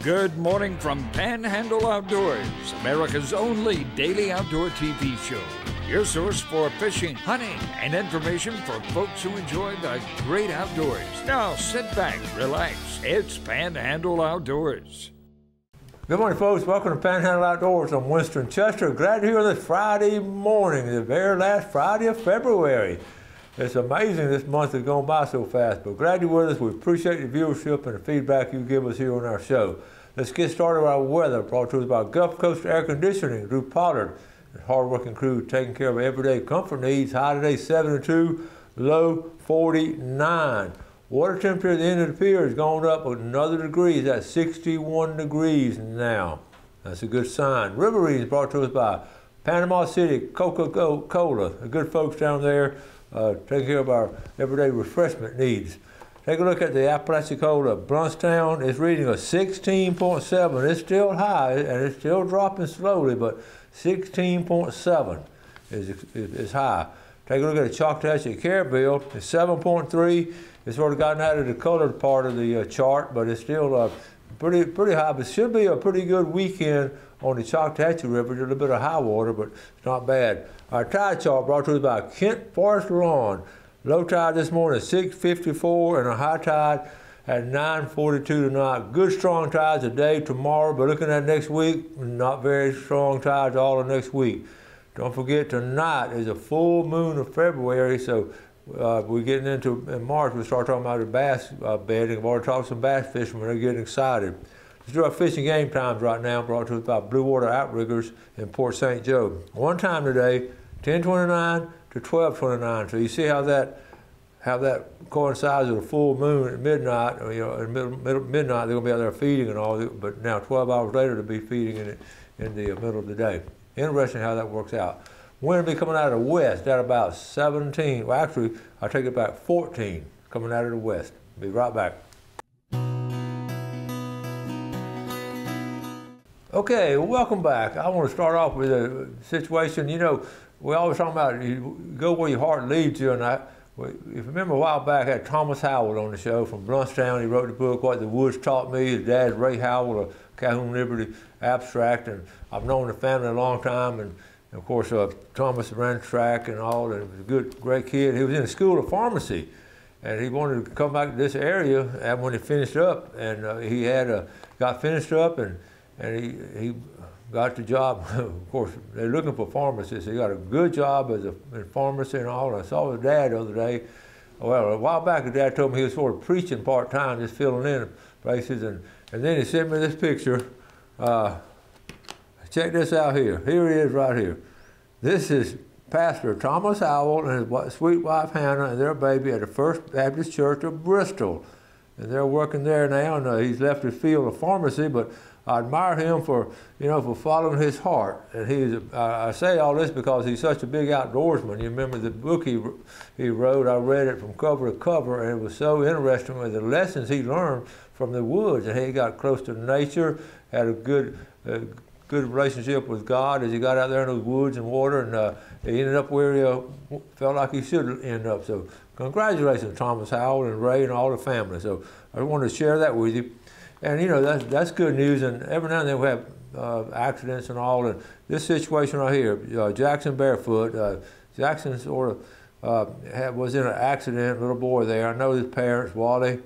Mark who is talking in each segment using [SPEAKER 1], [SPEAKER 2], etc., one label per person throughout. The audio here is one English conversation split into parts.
[SPEAKER 1] Good morning from Panhandle Outdoors, America's only daily outdoor TV show. Your source for fishing, hunting, and information for folks who enjoy the great outdoors. Now sit back, relax. It's Panhandle Outdoors.
[SPEAKER 2] Good morning, folks. Welcome to Panhandle Outdoors. I'm Winston Chester. Glad to hear this Friday morning, the very last Friday of February. It's amazing this month has gone by so fast, but glad you're with us. We appreciate the viewership and the feedback you give us here on our show. Let's get started with our weather, brought to us by Gulf Coast Air Conditioning, Drew Pollard, and hard-working crew taking care of everyday comfort needs. High today, 72, low 49. Water temperature at the end of the pier has gone up another degree. It's at 61 degrees now. That's a good sign. River readings brought to us by Panama City Coca-Cola, the good folks down there taking care of our everyday refreshment needs. Take a look at the Apalachicola. Bluntstown is reading a 16.7. It's still high and it's still dropping slowly, but 16.7 is high. Take a look at the Choctawhatchee Caribbean. It's 7.3. It's sort of gotten out of the colored part of the chart, but it's still pretty high. But it should be a pretty good weekend on the Choctawhatchee River. There's a little bit of high water, but it's not bad. Our tide chart brought to us by Kent Forest Lawn. Low tide this morning is 6:54 and a high tide at 9:42 tonight. Good strong tides today, tomorrow, but looking at next week, not very strong tides all of next week. Don't forget tonight is a full moon of February, so we're getting into, in March, we start talking about the bass bedding. I've already talked to some bass fishermen, they're getting excited. Let's do our fishing game times right now, brought to us by Blue Water Outriggers in Port St. Joe. One time today, 10:29 to 12:29. So you see how that coincides with a full moon at midnight. You know, at midnight they're gonna be out there feeding and all, but now 12 hours later they'll be feeding in the middle of the day. Interesting how that works out. Wind will be coming out of the west at about 17. Well, actually, I take it back, 14 coming out of the west. Be right back. Okay, welcome back. I want to start off with a situation. You know, we always talk about you go where your heart leads you, and if you remember a while back, I had Thomas Howell on the show from Bluntstown. He wrote the book, What the Woods Taught Me. His dad's Ray Howell, a Calhoun Liberty abstract, and I've known the family a long time, and of course, Thomas ran track and all, and was a good, great kid. He was in the School of Pharmacy, and he wanted to come back to this area when he finished up, and he got finished up, and he got the job. Of course, they're looking for pharmacists. He got a good job as a pharmacy and all. I saw his dad the other day. Well, a while back, his dad told me he was sort of preaching part-time, just filling in places, and then he sent me this picture. Check this out here. Here he is right here. This is Pastor Thomas Howell and his sweet wife Hannah and their baby at the First Baptist Church of Bristol. And they're working there now, and he's left his field of pharmacy, but I admire him for following his heart. And I say all this because he's such a big outdoorsman. You remember the book he wrote, I read it from cover to cover, and it was so interesting with the lessons he learned from the woods. And he got close to nature, had a good relationship with God as he got out there in those woods and water, and he ended up where he felt like he should end up. So congratulations, Thomas Howell and Ray and all the family. So I wanted to share that with you. And you know, that's good news, and every now and then we have accidents and all, and this situation right here, Jackson Barefoot, Jackson sort of was in an accident, little boy there. I know his parents, Wally.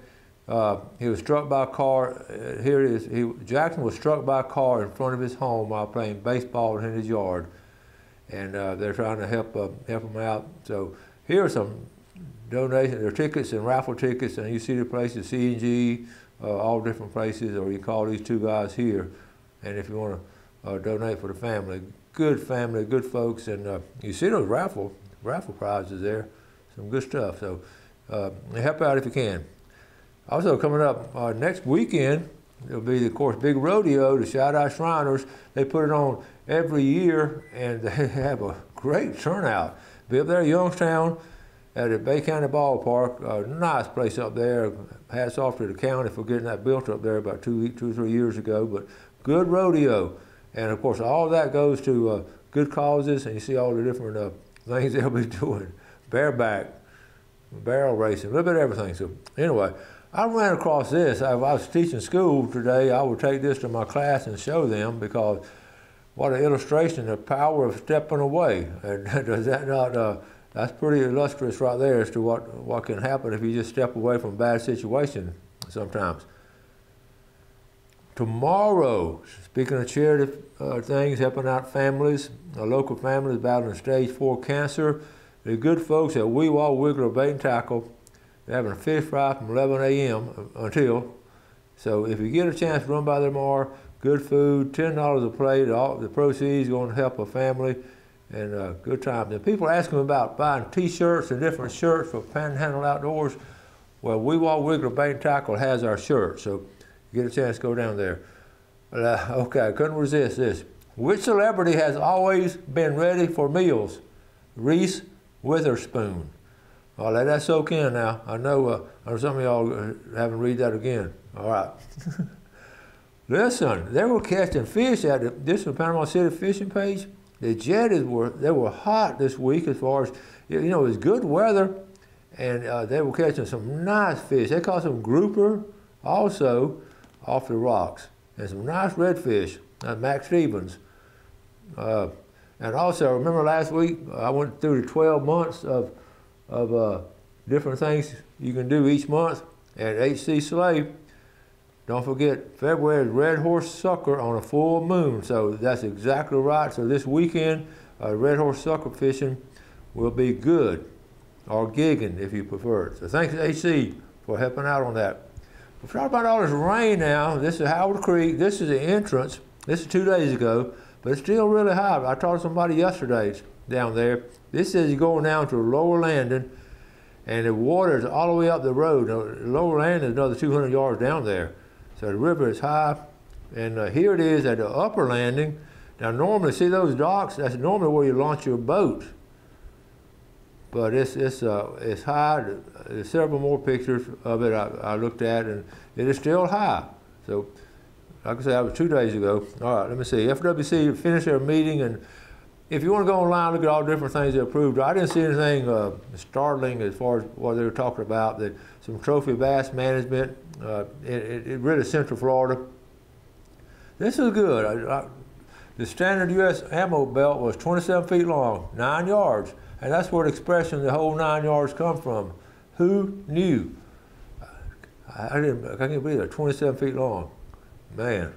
[SPEAKER 2] He was struck by a car. Here it is. Jackson was struck by a car in front of his home while playing baseball in his yard, and they're trying to help him out. So here are some donations. There are tickets and raffle tickets, and you see the places, C&G, all different places, or you call these two guys here, and if you want to donate for the family, good folks, and you see those raffle prizes there, some good stuff. So help out if you can. Also coming up next weekend, there'll be, of course, big rodeo, the Shaddai Shriners. They put it on every year, and they have a great turnout. Be up there at Youngstown at the Bay County Ballpark, a nice place up there. Hats off to the county for getting that built up there about two or 3 years ago, but good rodeo. And of course, all that goes to good causes, and you see all the different things they'll be doing. Bareback, barrel racing, a little bit of everything. So anyway, I ran across this. If I was teaching school today, I would take this to my class and show them, because what an illustration, the power of stepping away. And does that not, that's pretty illustrious right there as to what can happen if you just step away from a bad situation sometimes. Tomorrow, speaking of charity things, helping out families, local families battling stage 4 cancer, the good folks at Weewaw Wiggler Bait and Tackle, they're having a fish fry from 11 a.m. until. So if you get a chance, run by there tomorrow. Good food, $10 a plate. All the proceeds going to help a family, and good times. And people are asking about buying T-shirts and different shirts for Panhandle Outdoors. Well, Weewaw Wiggler Bait and Tackle has our shirts, so you get a chance to go down there. Okay, I couldn't resist this. Which celebrity has always been ready for meals? Reese Witherspoon. I'll let that soak in now. I know some of y'all haven't read that again. All right. Listen, they were catching fish at this is the Panama City fishing page. The jetties were hot this week, as far as, you know, it was good weather, and they were catching some nice fish. They caught some grouper also off the rocks, and some nice redfish. Max Stevens. And also, remember last week, I went through the 12 months of different things you can do each month. And H.C. Slade, don't forget, February is Red Horse Sucker on a full moon. So that's exactly right. So this weekend, Red Horse Sucker fishing will be good, or gigging if you prefer it. So thanks to H.C. for helping out on that. We'll talk about all this rain now. This is Howard Creek. This is the entrance. This is 2 days ago, but it's still really high. I talked to somebody yesterday down there. This is going down to a lower landing, and the water is all the way up the road. The lower landing is another 200 yards down there. So the river is high, and here it is at the upper landing. Now normally, see those docks? That's normally where you launch your boat. But it's high. There's several more pictures of it I looked at, and it is still high. So, like I said, that was 2 days ago. All right, let me see. FWC finished their meeting, and if you want to go online, look at all the different things they approved. I didn't see anything startling as far as what they were talking about. Some trophy bass management in really Central Florida. This is good. The standard U.S. ammo belt was 27 feet long, 9 yards. And that's where the expression, the whole 9 yards, come from. Who knew? I can't believe it, 27 feet long. Man.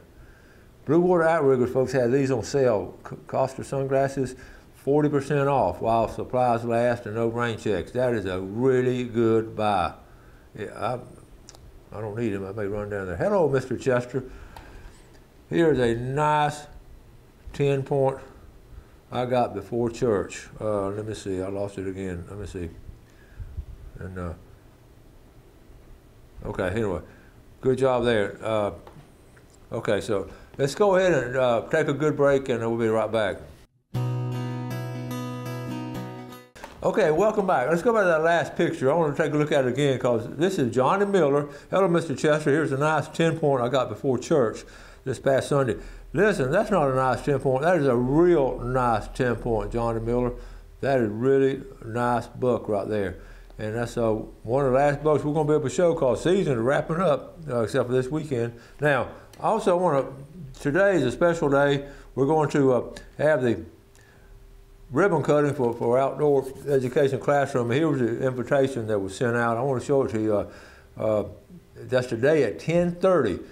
[SPEAKER 2] Blue Water Outriggers folks had these on sale. Cost of sunglasses, 40% off while supplies last and no rain checks. That is a really good buy. Yeah, I don't need them. I may run down there. Hello, Mr. Chester. Here's a nice 10-point I got before church. Let me see. I lost it again. Let me see. And okay. Anyway, good job there. Okay, so let's go ahead and take a good break, and we'll be right back. Okay, welcome back. Let's go back to that last picture. I want to take a look at it again, because this is Johnny Miller. Hello, Mr. Chester. Here's a nice 10-point I got before church this past Sunday. Listen, that's not a nice 10-point. That is a real nice 10-point, Johnny Miller. That is really nice buck right there. And that's one of the last bucks we're going to be able to show, because season is wrapping up, except for this weekend. Now, I also want to, today is a special day. We're going to have the ribbon cutting for outdoor education classroom. Here was the invitation that was sent out. I want to show it to you. That's today at 10:30.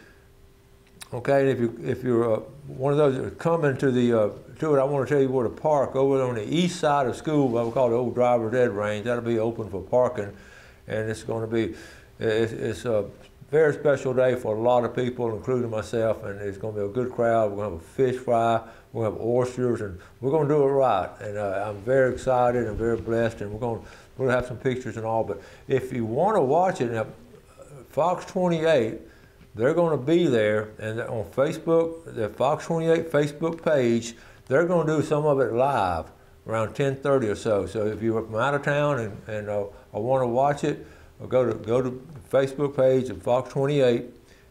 [SPEAKER 2] Okay, and if you're one of those that are coming to it, I want to tell you where to park over on the east side of school. What we call the old driver's ed range. That'll be open for parking, and it's going to be it's a very special day for a lot of people, including myself. And it's going to be a good crowd. We're going to have a fish fry. We're going to have oysters, and we're going to do it right. And I'm very excited and very blessed. And we'll have some pictures and all. But if you want to watch it, now, Fox 28. They're going to be there, and on Facebook, the Fox 28 Facebook page, they're going to do some of it live around 10:30 or so. So if you're from out of town and want to watch it, go to Facebook page of Fox 28,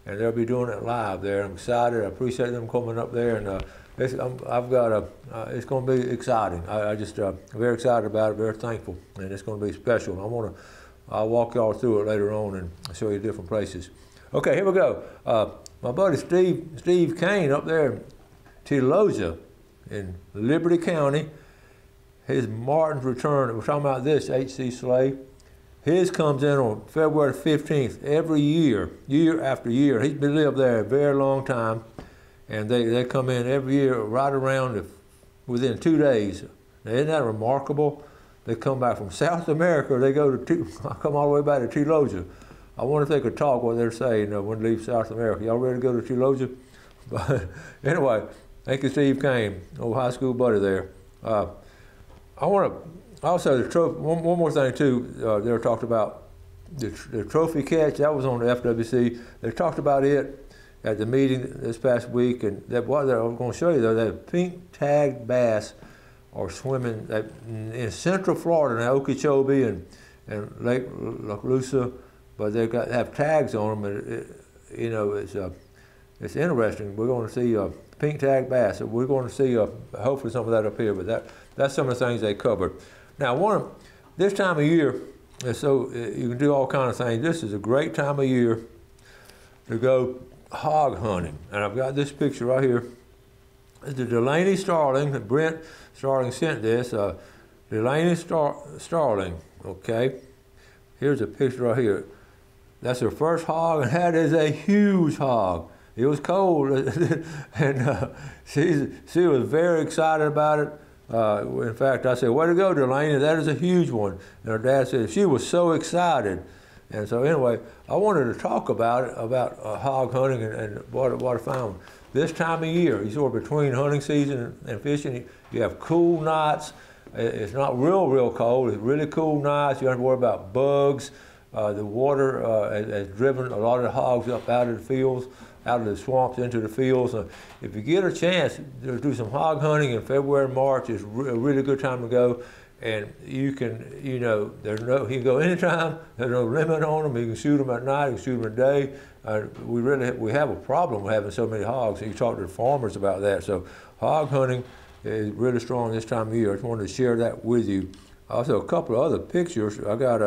[SPEAKER 2] and they'll be doing it live there. I'm excited. I appreciate them coming up there, and it's going to be exciting. I just very excited about it, very thankful, and it's going to be special. I'll walk y'all through it later on and show you different places. Okay, here we go. My buddy Steve Kane up there in Telosa in Liberty County, his Martin's Return, we're talking about this, H.C. Slay. His comes in on February 15th every year, year after year. He's been lived there a very long time, and they come in every year right around within 2 days. Now, isn't that remarkable? They come back from South America, they go to, come all the way back to Telosa. I wonder if they could talk what they're saying when they leave South America. Y'all ready to go to Telosa? But anyway, thank you, Steve Kane, old high school buddy there. I want to also, one more thing too, they were talked about the trophy catch, that was on the FWC. They talked about it at the meeting this past week, and what I'm going to show you though, that pink tagged bass are swimming in Central Florida, now Okeechobee and Lake Lucas, but they have tags on them, and it's interesting. We're going to see pink tag bass. We're going to see hopefully some of that up here, but that's some of the things they covered. Now, this time of year, so you can do all kinds of things. This is a great time of year to go hog hunting, and I've got this picture right here. It's the Delaney Starling. Brent Starling sent this. Delaney Starling. Okay, here's a picture right here. That's her first hog, and that is a huge hog. It was cold, and she was very excited about it. In fact, I said, "Way to go, Delaney! That is a huge one." And her dad said she was so excited. And so anyway, I wanted to talk about it, about hog hunting and what I found. This time of year, you sort of between hunting season and fishing, you have cool nights. It's not real cold. It's really cool nights. You don't have to worry about bugs. The water has driven a lot of the hogs up out of the fields, out of the swamps into the fields. If you get a chance to do some hog hunting in February and March, it's a really good time to go. And you can, you can go anytime. There's no limit on them. You can shoot them at night. You can shoot them at day. We have a problem with having so many hogs. You talk to the farmers about that. So hog hunting is really strong this time of year. I just wanted to share that with you. Also, a couple of other pictures. I got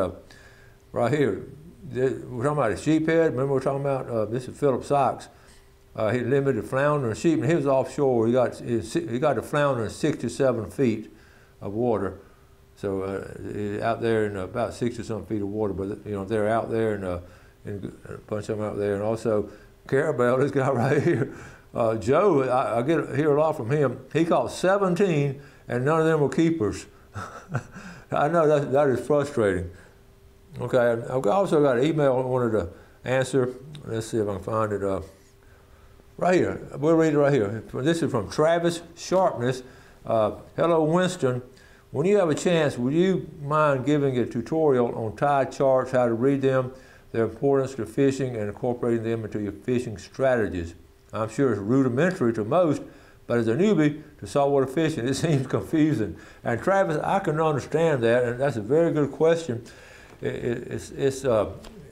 [SPEAKER 2] right here. We're talking about a sheephead. Remember we're talking about this is Philip Sykes. He limited flounder and sheep, and he was offshore. He got the flounder in 6 to 7 feet of water. So out there in about 6 or something feet of water, but they're out there and a bunch of them out there, and also Carabel, this guy right here, Joe. I hear a lot from him. He caught 17, and none of them were keepers. I know that is frustrating. Okay, I've also got an email I wanted to answer. Let's see if I can find it. Right here, we'll read it right here. This is from Travis Sharpness. Hello, Winston. When you have a chance, would you mind giving a tutorial on tide charts, how to read them, their importance to fishing, and incorporating them into your fishing strategies? I'm sure it's rudimentary to most, but as a newbie to saltwater fishing, it seems confusing. And Travis, I can understand that, and that's a very good question. It's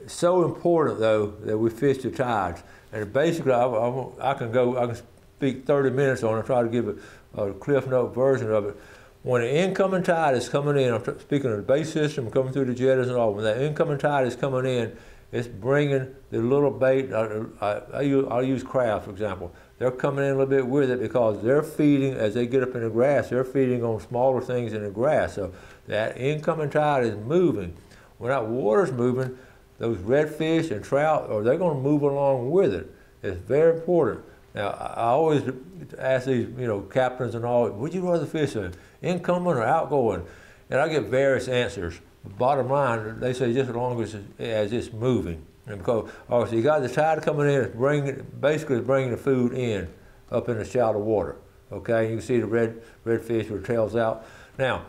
[SPEAKER 2] so important, though, that we fish the tides. And basically, I can speak 30 minutes on it and try to give a Cliff Note version of it. When an incoming tide is coming in, I'm speaking of the base system, coming through the jetties and all, when that incoming tide is coming in, it's bringing the little bait. I'll use crab, for example. They're coming in a little bit with it because they're feeding, as they get up in the grass, they're feeding on smaller things in the grass. So that incoming tide is moving. When that water's moving, those redfish and trout, they're going to move along with it. It's very important. Now, I always ask these, captains and all, would you rather fish incoming or outgoing? And I get various answers. Bottom line, they say just as long as it's moving. And because, so you got the tide coming in, it's bringing the food in, up in the shallow water. Okay, you can see the redfish with tails out. Now,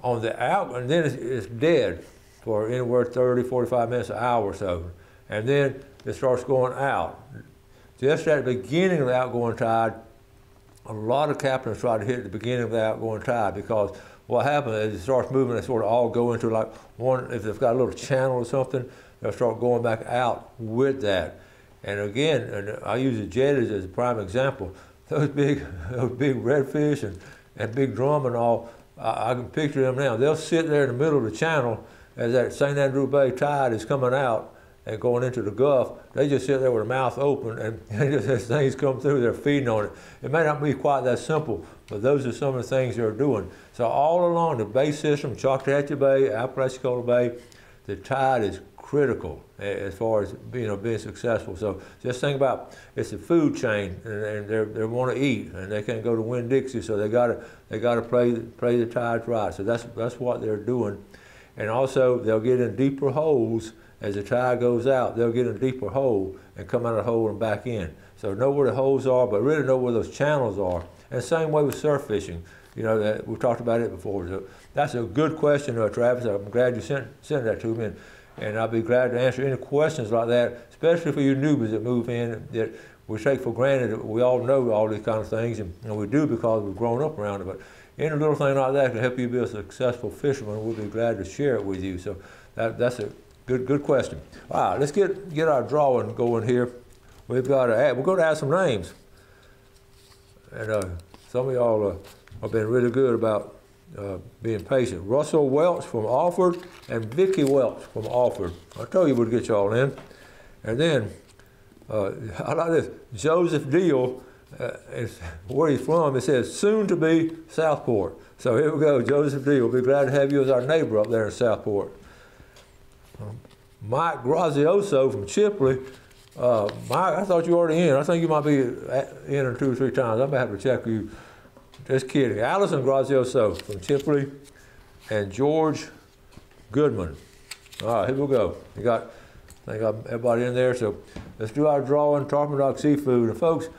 [SPEAKER 2] on the out, and then it's dead for anywhere 30, 45 minutes, an hour or so. And then it starts going out. Just at the beginning of the outgoing tide, a lot of captains try to hit the beginning of the outgoing tide because what happens is it starts moving, they sort of all go into like one, if they've got a little channel or something, they'll start going back out with that. And again, and I use the jetties as a prime example, those big redfish and big drum and all, I can picture them now. They'll sit there in the middle of the channel as that St. Andrew Bay tide is coming out and going into the Gulf, they just sit there with their mouth open and just as things come through, they're feeding on it. It may not be quite that simple, but those are some of the things they're doing. So all along the bay system, Choctawhatchee Bay, Apalachicola Bay, the tide is critical as far as being successful. So just think about it's a food chain, and they want to eat, and they can't go to Winn-Dixie, so they gotta play the tides right. So that's what they're doing, and also they'll get in deeper holes as the tide goes out. They'll get in a deeper hole and come out of the hole and back in. So know where the holes are, but really know where those channels are. And same way with surf fishing. That we've talked about it before. So that's a good question, Travis. I'm glad you sent that to me. And I'll be glad to answer any questions like that, especially for you newbies that move in, that we take for granted that we all know all these kind of things, and we do because we've grown up around it. But any little thing like that can help you be a successful fisherman. We'll be glad to share it with you. So that's a good question. All right, let's get our drawing going here. We're going to add some names. And some of y'all have been really good about being patient. Russell Welch from Alford and Vicki Welch from Alford. I told you we'd get y'all in. And then, I like this, Joseph Deal, where he's from, it says soon to be Southport. So here we go, Joseph Deal. We'll be glad to have you as our neighbor up there in Southport. Mike Grazioso from Chipley. Mike, I thought you were already in. I think you might be in 2 or 3 times. I might have to check you. Just kidding. Allison Grazioso from Chipley and George Goodman. All right, here we go. I got everybody in there. So let's do our drawing, Tarpon Rock Seafood. And folks,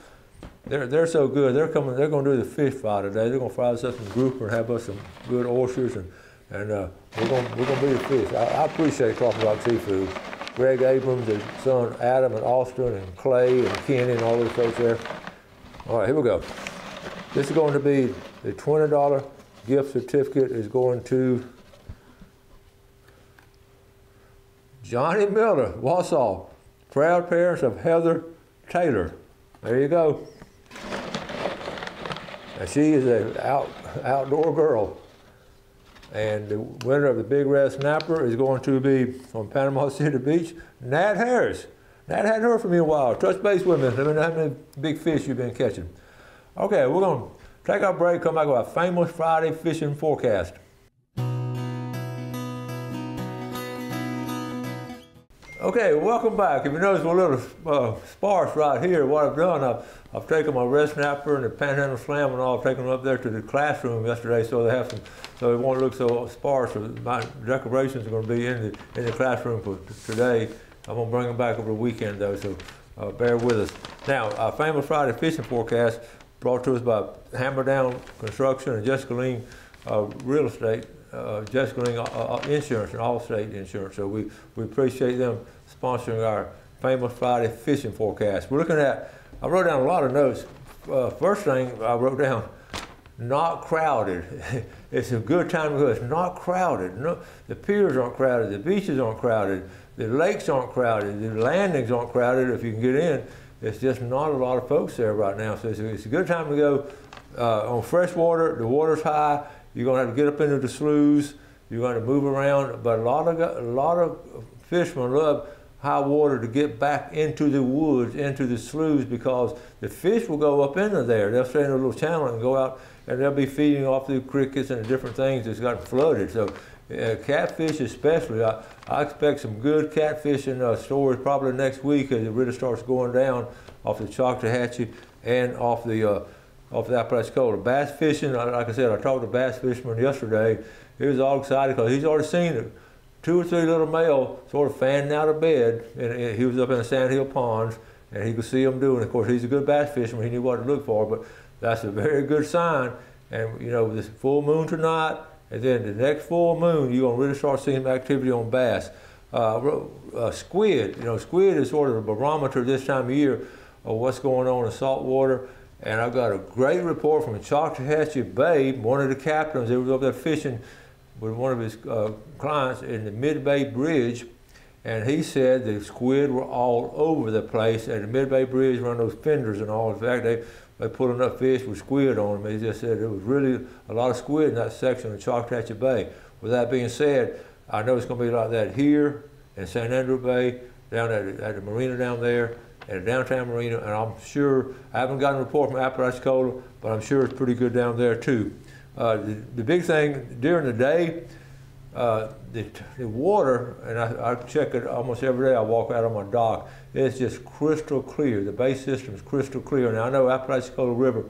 [SPEAKER 2] they're so good. They're going to do the fish fry today. They're going to fry us up some grouper and have us some good oysters, and we're going to be the fish. I appreciate Tarpon Rock Seafood. Greg Abrams, his son Adam, and Austin, and Clay, and Kenny, and all those folks there. All right, here we go. This is going to be the $20 gift certificate is going to Johnny Miller, Wausau, proud parents of Heather Taylor. There you go. And she is an outdoor girl. And the winner of the Big Red Snapper is going to be from Panama City Beach, Nat Harris. Nat, hadn't heard from you in a while. Touch base with me. Let me know how many big fish you've been catching. Okay, we're going to take our break, come back with our famous Friday fishing forecast. Okay, welcome back. If you notice we're a little sparse right here, what I've done, I've taken my red snapper and the Panhandle slam and all, I've taken them up there to the classroom yesterday so they have some, so it won't look so sparse. My decorations are going to be in the classroom for today. I'm going to bring them back over the weekend though, so bear with us. Now, our famous Friday fishing forecast brought to us by Hammer Down Construction and Jessica Lean Real Estate, Jessica Lean Insurance and Allstate Insurance. So we appreciate them sponsoring our famous Friday fishing forecast. We're looking at, I wrote down a lot of notes. First thing I wrote down, not crowded. It's a good time to go. It's not crowded. No, the piers aren't crowded. The beaches aren't crowded. The lakes aren't crowded. The landings aren't crowded if you can get in. It's just not a lot of folks there right now. So it's a good time to go on fresh water. The water's high. You're going to have to get up into the sloughs. You're going to move around. But a lot of fishermen love high water to get back into the woods, into the sloughs, because the fish will go up into there. They'll stay in a little channel and go out, and they'll be feeding off the crickets and the different things that's got flooded. So catfish especially, I expect some good catfishing stories probably next week as it really starts going down off the Choctawhatchee and off the Apalachicola. Bass fishing, like I said, I talked to a bass fisherman yesterday. He was all excited because he's already seen 2 or 3 little male sort of fanning out of bed, and he was up in the Sandhill Ponds, and he could see them doing it. Of course, he's a good bass fisherman. He knew what to look for, but that's a very good sign. And you know, with this full moon tonight, and then the next full moon, you're gonna really start seeing activity on bass. Squid, you know, squid is sort of a barometer this time of year of what's going on in salt water. And I've got a great report from Choctawhatchee Bay. One of the captains, they was up there fishing with one of his clients in the Mid-Bay Bridge, and he said the squid were all over the place at the Mid-Bay Bridge around those fenders and all. In fact, they put enough fish with squid on them. He just said there was really a lot of squid in that section of Choctawhatchee Bay. With that being said, I know it's going to be like that here in St. Andrew Bay, down at the marina down there, at the downtown marina, and I'm sure, I haven't gotten a report from Apalachicola, but I'm sure it's pretty good down there too. The big thing during the day, the water, and I check it almost every day. I walk out on my dock. It's just crystal clear. The bay system is crystal clear. Now I know Apalachicola River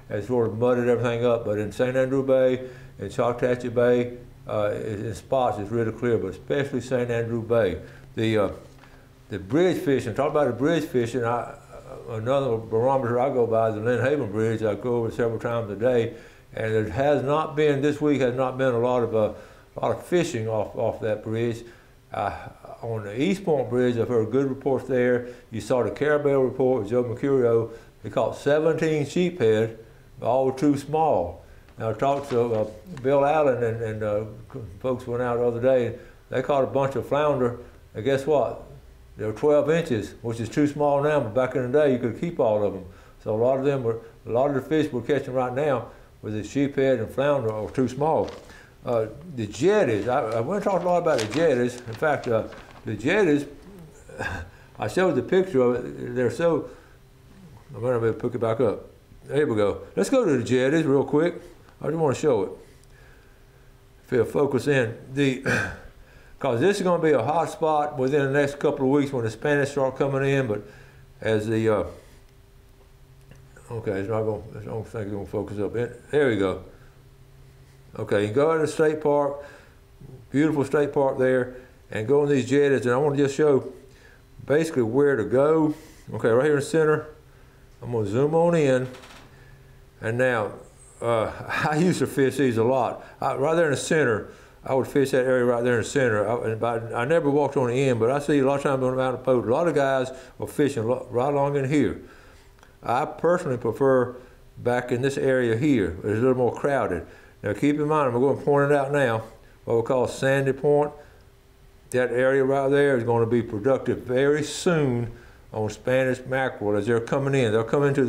[SPEAKER 2] has sort of mudded everything up, but in St. Andrew Bay and Choctawhatchee Bay, in spots it's really clear, but especially St. Andrew Bay. The bridge fishing, talk about the bridge fishing, another barometer I go by is the Lynn Haven Bridge. I go over it several times a day, and it has not been, this week has not been a lot of fishing off that bridge. On the East Point Bridge, I've heard good reports there. You saw the Carabel report with Joe Mercurio. They caught 17 sheephead, all too small. Now I talked to Bill Allen and folks went out the other day. They caught a bunch of flounder, and guess what? They were 12 inches, which is too small now, but back in the day you could keep all of them. So a lot of the fish we're catching right now with the sheephead and flounder are too small. The jetties, I want to talk a lot about the jetties. In fact, the jetties, I showed the picture of it. They're so, I'm going to pick it back up. There we go. Let's go to the jetties real quick. I just want to show it. If you'll focus in. Because this is going to be a hot spot within the next couple of weeks when the Spanish start coming in, but as the, okay, it's not going, I don't think it's going to focus up. There we go. Okay, you can go to the state park, beautiful state park there, and go on these jetties, and I want to just show basically where to go. Okay, right here in the center, I'm going to zoom on in, and now, I used to fish these a lot. Right there in the center, I would fish that area right there in the center. I never walked on the end, but I see a lot of times on the mountain boat, a lot of guys are fishing right along in here. I personally prefer back in this area here. It's a little more crowded. Now keep in mind, I'm going to point it out now, what we call Sandy Point. That area right there is going to be productive very soon on Spanish mackerel as they're coming in. They'll come into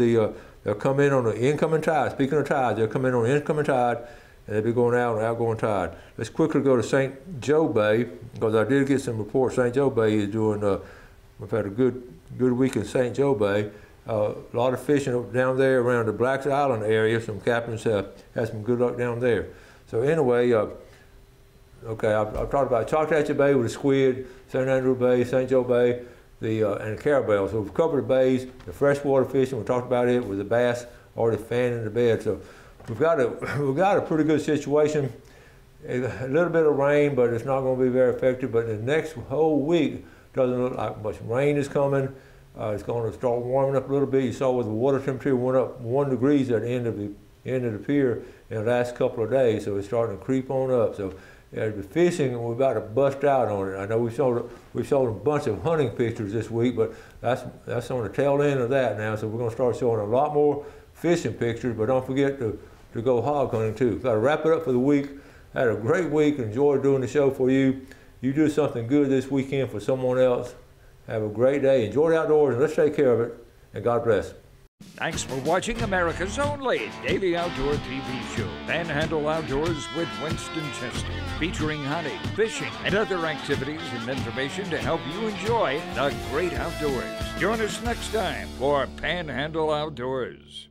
[SPEAKER 2] they'll come in on the incoming tide. Speaking of tides, they'll come in on the incoming tide, and they'll be going out on the outgoing tide. Let's quickly go to St. Joe Bay, because I did get some reports. St. Joe Bay is doing, we've had a good week in St. Joe Bay. A lot of fishing down there around the Blacks Island area. Some captains have had some good luck down there. So anyway, okay, I've talked about Choctawhatchee Bay with the squid, St. Andrew Bay, St. Joe Bay, and the Carabel. So we've covered the bays, the freshwater fishing. We talked about it with the bass already fanning the bed. So we've got a pretty good situation. A little bit of rain, but it's not going to be very effective. But the next whole week doesn't look like much rain is coming. It's going to start warming up a little bit. You saw where the water temperature went up 1 degree at the end of the pier in the last couple of days, so it's starting to creep on up. So the fishing, we're about to bust out on it. I know we showed a bunch of hunting pictures this week, but that's on the tail end of that now. So we're going to start showing a lot more fishing pictures. But don't forget to go hog hunting too. Got to wrap it up for the week. Had a great week. Enjoyed doing the show for you. You do something good this weekend for someone else. Have a great day. Enjoy the outdoors, and let's take care of it. And God bless.
[SPEAKER 1] Thanks for watching America's only daily outdoor TV show, Panhandle Outdoors with Winston Chester, featuring hunting, fishing, and other activities and information to help you enjoy the great outdoors. Join us next time for Panhandle Outdoors.